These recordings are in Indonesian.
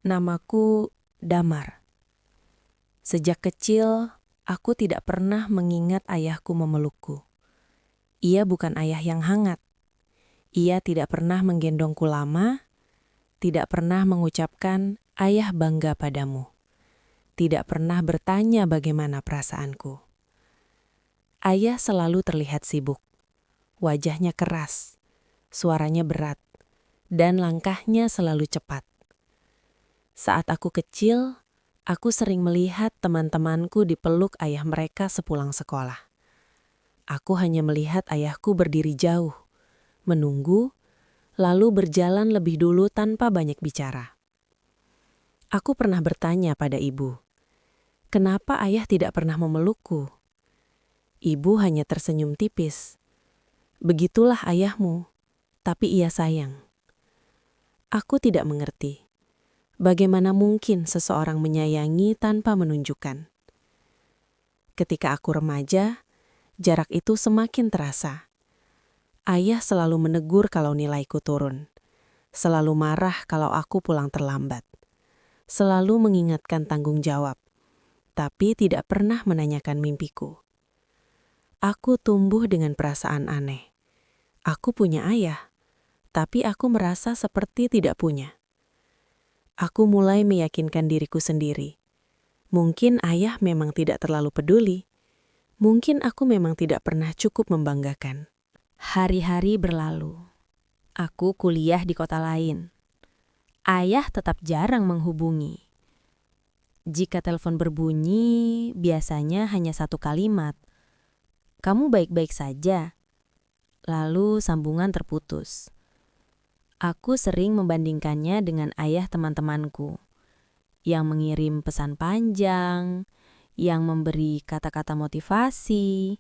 Namaku Damar. Sejak kecil, aku tidak pernah mengingat ayahku memelukku. Ia bukan ayah yang hangat. Ia tidak pernah menggendongku lama, tidak pernah mengucapkan ayah bangga padamu. Tidak pernah bertanya bagaimana perasaanku. Ayah selalu terlihat sibuk. Wajahnya keras, suaranya berat, dan langkahnya selalu cepat. Saat aku kecil, aku sering melihat teman-temanku dipeluk ayah mereka sepulang sekolah. Aku hanya melihat ayahku berdiri jauh, menunggu, lalu berjalan lebih dulu tanpa banyak bicara. Aku pernah bertanya pada ibu, kenapa ayah tidak pernah memelukku? Ibu hanya tersenyum tipis. Begitulah ayahmu, tapi ia sayang. Aku tidak mengerti. Bagaimana mungkin seseorang menyayangi tanpa menunjukkan? Ketika aku remaja, jarak itu semakin terasa. Ayah selalu menegur kalau nilaiku turun. Selalu marah kalau aku pulang terlambat. Selalu mengingatkan tanggung jawab, tapi tidak pernah menanyakan mimpiku. Aku tumbuh dengan perasaan aneh. Aku punya ayah, tapi aku merasa seperti tidak punya. Aku mulai meyakinkan diriku sendiri. Mungkin ayah memang tidak terlalu peduli. Mungkin aku memang tidak pernah cukup membanggakan. Hari-hari berlalu. Aku kuliah di kota lain. Ayah tetap jarang menghubungi. Jika telepon berbunyi, biasanya hanya satu kalimat. "Kamu baik-baik saja?" Lalu sambungan terputus. Aku sering membandingkannya dengan ayah teman-temanku yang mengirim pesan panjang, yang memberi kata-kata motivasi,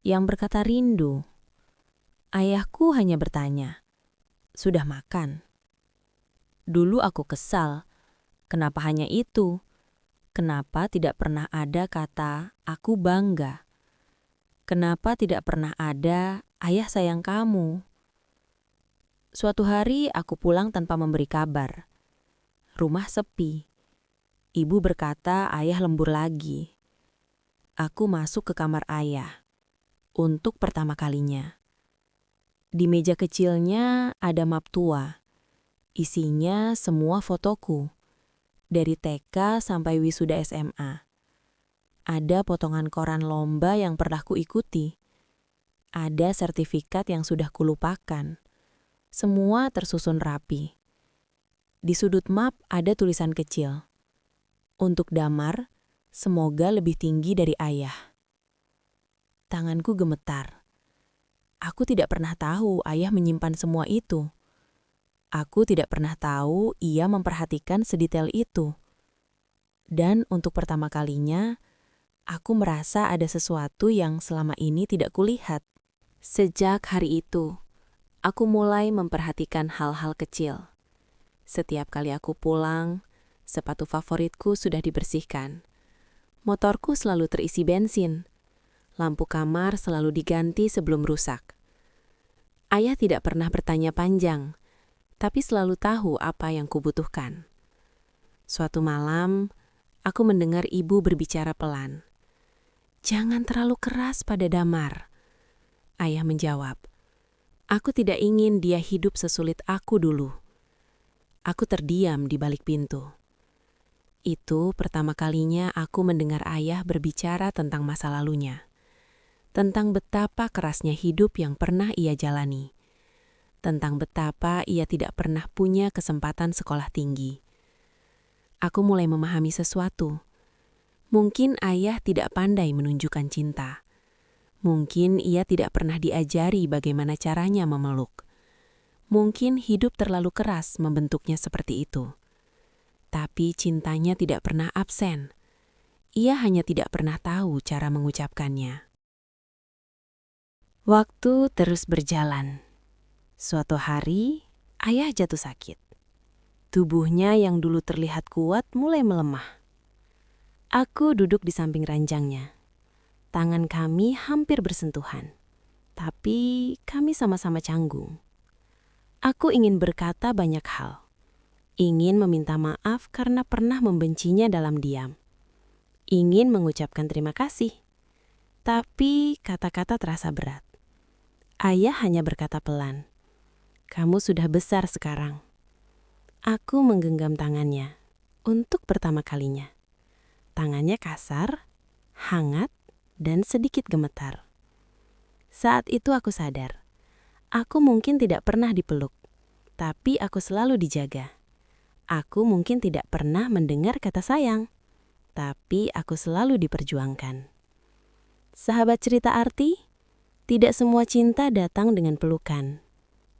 yang berkata rindu. Ayahku hanya bertanya, "Sudah makan?" Dulu aku kesal. Kenapa hanya itu? Kenapa tidak pernah ada kata "aku bangga"? Kenapa tidak pernah ada "ayah sayang kamu"? Suatu hari aku pulang tanpa memberi kabar. Rumah sepi. Ibu berkata ayah lembur lagi. Aku masuk ke kamar ayah. Untuk pertama kalinya. Di meja kecilnya ada map tua. Isinya semua fotoku. Dari TK sampai wisuda SMA. Ada potongan koran lomba yang pernah kuikuti. Ada sertifikat yang sudah kulupakan. Semua tersusun rapi. Di sudut map ada tulisan kecil. Untuk Damar, semoga lebih tinggi dari ayah. Tanganku gemetar. Aku tidak pernah tahu ayah menyimpan semua itu. Aku tidak pernah tahu ia memperhatikan sedetail itu. Dan untuk pertama kalinya, aku merasa ada sesuatu yang selama ini tidak kulihat. Sejak hari itu, aku mulai memperhatikan hal-hal kecil. Setiap kali aku pulang, sepatu favoritku sudah dibersihkan. Motorku selalu terisi bensin. Lampu kamar selalu diganti sebelum rusak. Ayah tidak pernah bertanya panjang, tapi selalu tahu apa yang kubutuhkan. Suatu malam, aku mendengar ibu berbicara pelan. "Jangan terlalu keras pada Damar." Ayah menjawab, "Aku tidak ingin dia hidup sesulit aku dulu." Aku terdiam di balik pintu. Itu pertama kalinya aku mendengar ayah berbicara tentang masa lalunya. Tentang betapa kerasnya hidup yang pernah ia jalani. Tentang betapa ia tidak pernah punya kesempatan sekolah tinggi. Aku mulai memahami sesuatu. Mungkin ayah tidak pandai menunjukkan cinta. Mungkin ia tidak pernah diajari bagaimana caranya memeluk. Mungkin hidup terlalu keras membentuknya seperti itu. Tapi cintanya tidak pernah absen. Ia hanya tidak pernah tahu cara mengucapkannya. Waktu terus berjalan. Suatu hari, ayah jatuh sakit. Tubuhnya yang dulu terlihat kuat mulai melemah. Aku duduk di samping ranjangnya. Tangan kami hampir bersentuhan, tapi kami sama-sama canggung. Aku ingin berkata banyak hal. Ingin meminta maaf karena pernah membencinya dalam diam. Ingin mengucapkan terima kasih. Tapi kata-kata terasa berat. Ayah hanya berkata pelan, "Kamu sudah besar sekarang." Aku menggenggam tangannya untuk pertama kalinya. Tangannya kasar, hangat, dan sedikit gemetar. Saat itu aku sadar, aku mungkin tidak pernah dipeluk, tapi aku selalu dijaga. Aku mungkin tidak pernah mendengar kata sayang, tapi aku selalu diperjuangkan. Sahabat cerita arti, tidak semua cinta datang dengan pelukan.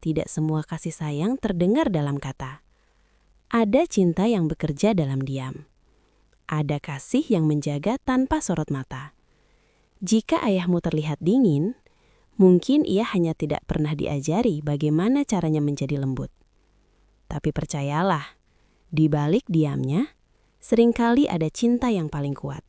Tidak semua kasih sayang terdengar dalam kata. Ada cinta yang bekerja dalam diam. Ada kasih yang menjaga tanpa sorot mata. Jika ayahmu terlihat dingin, mungkin ia hanya tidak pernah diajari bagaimana caranya menjadi lembut. Tapi percayalah, di balik diamnya, seringkali ada cinta yang paling kuat.